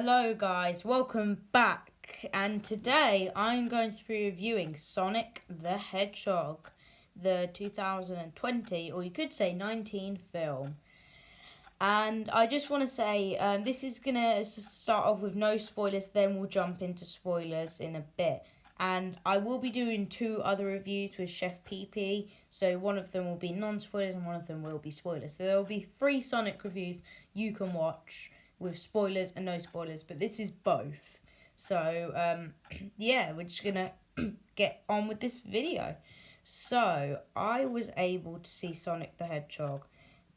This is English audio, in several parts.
Hello guys, welcome back, and today I'm going to be reviewing Sonic the Hedgehog, the 2020, or you could say 19 film. And I just want to say, this is going to start off with no spoilers, then we'll jump into spoilers in a bit. And I will be doing 2 other reviews with Chef PP, so one of them will be non-spoilers and one of them will be spoilers. So there will be 3 Sonic reviews you can watch with spoilers and no spoilers, but this is both. So, yeah, we're just going to get on with this video. So, I was able to see Sonic the Hedgehog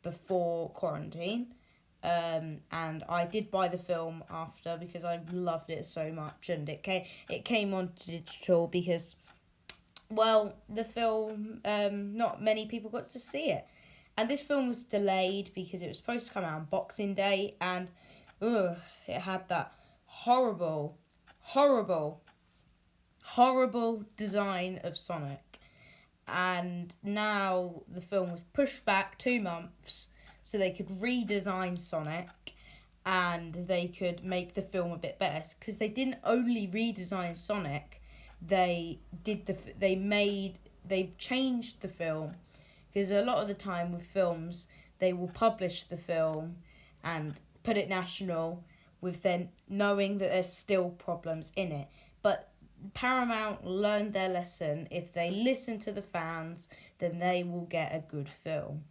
before quarantine, and I did buy the film after because I loved it so much, and it came on digital because, well, the film, not many people got to see it, and this film was delayed because it was supposed to come out on Boxing Day, and it had that horrible design of Sonic. And now the film was pushed back 2 months so they could redesign Sonic and they could make the film a bit better, because they didn't only redesign Sonic, they changed the film, because a lot of the time with films they will publish the film and put it national with then knowing that there's still problems in it, but Paramount learned their lesson. If they listen to the fans, then they will get a good film.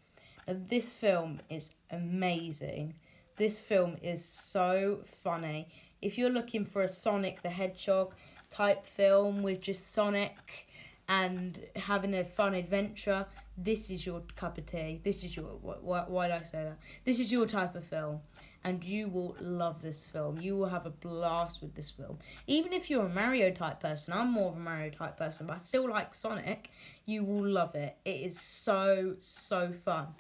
And this film is amazing. This film is so funny. If you're looking for a Sonic the Hedgehog type film with just Sonic and having a fun adventure, this is your cup of tea. This is your, why did I say that? This is your type of film, and you will love this film. You will have a blast with this film. Even if you're a Mario type person, I'm more of a Mario type person, but I still like Sonic, you will love it. It is so fun.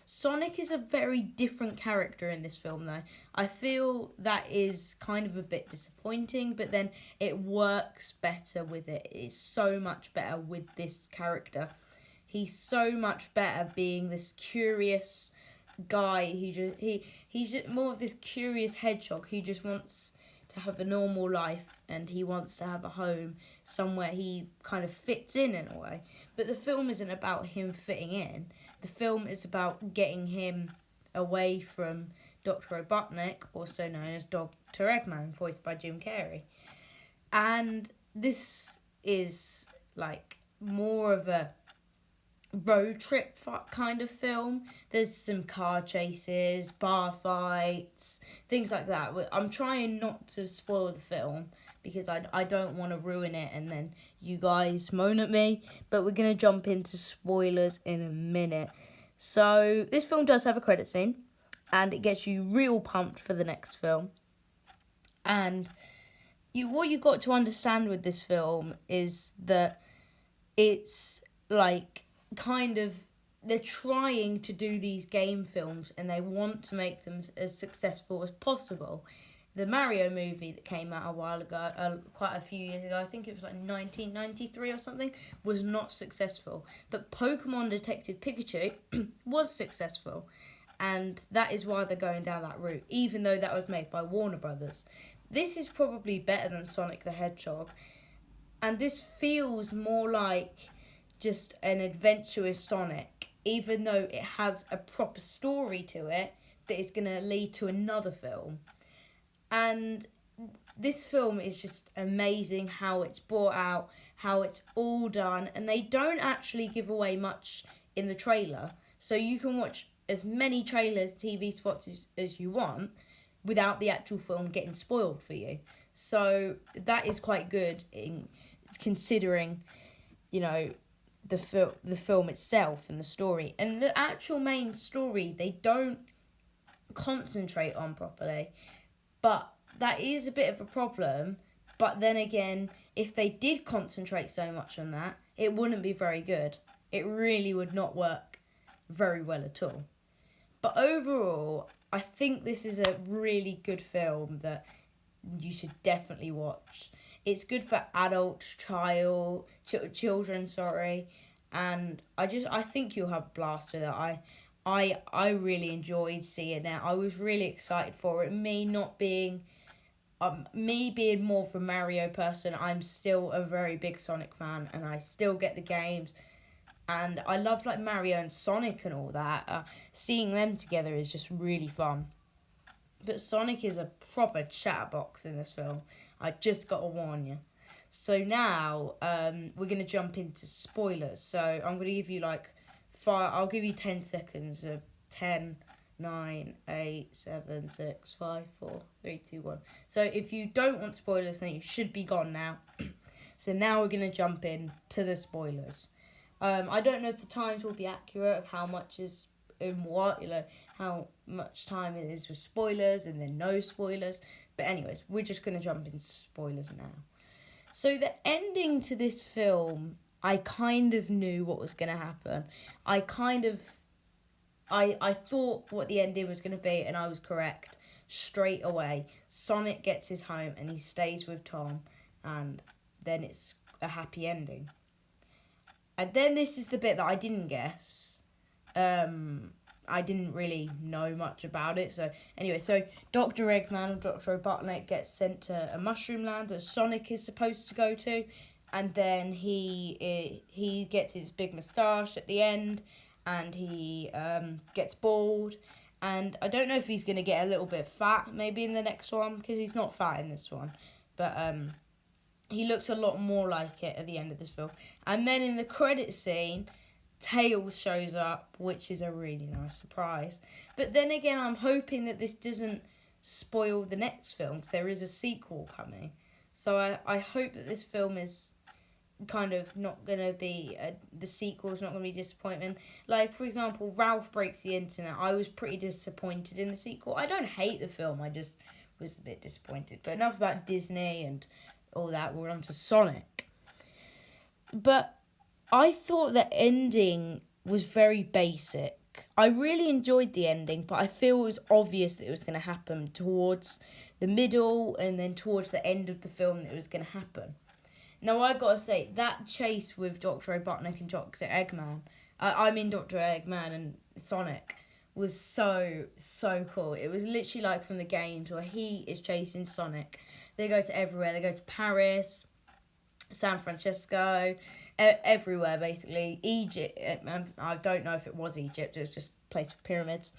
Sonic is a very different character in this film, though. I feel that is kind of a bit disappointing, but then it works better with it. It's so much better with this character. He's so much better being this curious guy he's just more of this curious hedgehog who just wants to have a normal life, and he wants to have a home somewhere he kind of fits in a way. But the film isn't about him fitting in. The film is about getting him away from Dr. Robotnik, also known as Dr. Eggman, voiced by Jim Carrey. And this is like more of a road trip kind of film. There's some car chases, bar fights, things like that. I'm trying not to spoil the film because I don't want to ruin it and then you guys moan at me, but we're going to jump into spoilers in a minute. So this film does have a credit scene, and it gets you real pumped for the next film. And what you got to understand with this film is that it's like kind of, they're trying to do these game films and they want to make them as successful as possible. The Mario movie that came out a while ago, quite a few years ago, I think it was like 1993 or something, was not successful. But Pokemon Detective Pikachu was successful. And that is why they're going down that route, even though that was made by Warner Brothers. This is probably better than Sonic the Hedgehog. And this feels more like just an adventurous Sonic, even though it has a proper story to it that is going to lead to another film. And this film is just amazing, how it's brought out, how it's all done, and they don't actually give away much in the trailer, so you can watch as many trailers, TV spots as you want without the actual film getting spoiled for you. So that is quite good in considering, you know, the film itself and the story. And the actual main story they don't concentrate on properly, but that is a bit of a problem. But then again, if they did concentrate so much on that, it wouldn't be very good. It really would not work very well at all. But overall, I think this is a really good film that you should definitely watch. It's good for adults, children, and I think you'll have a blast with it. I really enjoyed seeing it. I was really excited for it. Me not being me being more of a Mario person, I'm still a very big Sonic fan, and I still get the games, and I love like Mario and Sonic and all that. Seeing them together is just really fun. But Sonic is a proper chatterbox in this film. I just got to warn you. So now we're going to jump into spoilers. So I'm going to give you like I'll give you 10 seconds of 10, 9, 8, 7, 6, 5, 4, 3, 2, 1. So if you don't want spoilers, then you should be gone now. So now we're going to jump in to the spoilers. I don't know if the times will be accurate of how much is in what, how much time it is with spoilers and then no spoilers. But anyways, we're just going to jump into spoilers now. So the ending to this film, I kind of knew what was going to happen. I thought what the ending was going to be, and I was correct straight away. Sonic gets his home and he stays with Tom, and then it's a happy ending. And then this is the bit that I didn't guess. I didn't really know much about it. So anyway, so Dr. Eggman or Dr. Robotnik gets sent to a mushroom land that Sonic is supposed to go to. And then he gets his big moustache at the end, and he gets bald. And I don't know if he's going to get a little bit fat maybe in the next one, because he's not fat in this one. But he looks a lot more like it at the end of this film. And then in the credit scene, Tails shows up, which is a really nice surprise. But then again, I'm hoping that this doesn't spoil the next film, because there is a sequel coming. So I hope that this film is kind of not going to be, the sequel's not going to be disappointing. Like, for example, Ralph Breaks the Internet. I was pretty disappointed in the sequel. I don't hate the film, I just was a bit disappointed. But enough about Disney and all that, we're on to Sonic. But I thought the ending was very basic. I really enjoyed the ending, but I feel it was obvious that it was going to happen towards the middle and then towards the end of the film that it was going to happen. Now, I gotta say, that chase with Dr. Robotnik and Dr. Eggman, Dr. Eggman and Sonic, was so cool. It was literally like from the games where he is chasing Sonic. They go to everywhere. They go to Paris, San Francisco, everywhere basically. Egypt, I don't know if it was Egypt, it was just a place with pyramids.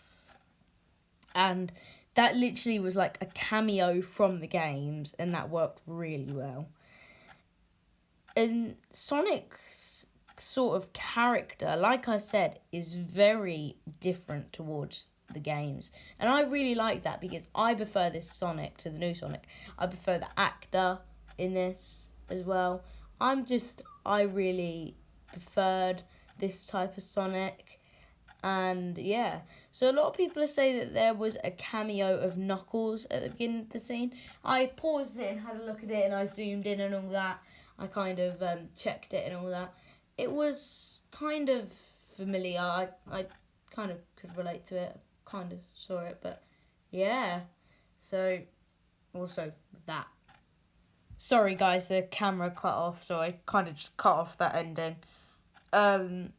And that literally was like a cameo from the games, and that worked really well. And Sonic's sort of character, like I said, is very different towards the games. And I really like that, because I prefer this Sonic to the new Sonic. I prefer the actor in this as well. I really preferred this type of Sonic. And yeah, so a lot of people are saying that there was a cameo of Knuckles at the beginning of the scene. I paused it and had a look at it, and I zoomed in and all that. I kind of checked it and all that. It was kind of familiar. I kind of could relate to it. Kind of saw it, but yeah. So, also that. Sorry guys, the camera cut off, so I kind of just cut off that ending. So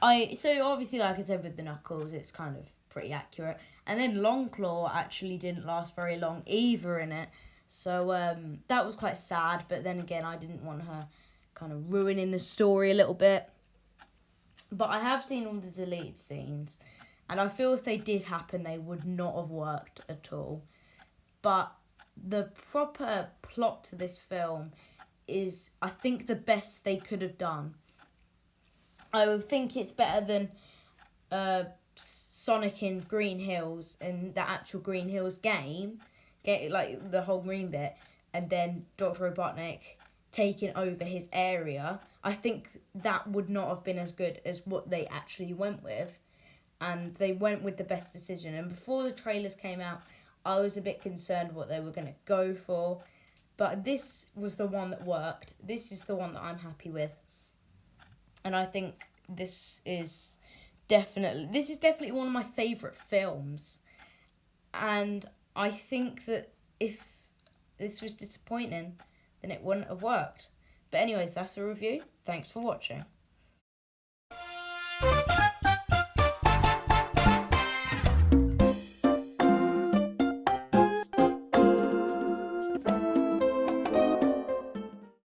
obviously, like I said with the Knuckles, it's kind of pretty accurate. And then Longclaw actually didn't last very long either in it. So that was quite sad, but then again, I didn't want her kind of ruining the story a little bit. But I have seen all the deleted scenes, and I feel if they did happen, they would not have worked at all. But the proper plot to this film is, I think, the best they could have done. I would think it's better than Sonic in Green Hills and the actual Green Hills game, like the whole green bit, and then Dr. Robotnik taking over his area. I think that would not have been as good as what they actually went with, and they went with the best decision. And before the trailers came out, I was a bit concerned what they were going to go for, but this was the one that worked. This is the one that I'm happy with, and I think this is definitely one of my favourite films. And I think that if this was disappointing, then it wouldn't have worked. But anyways, that's the review. Thanks for watching.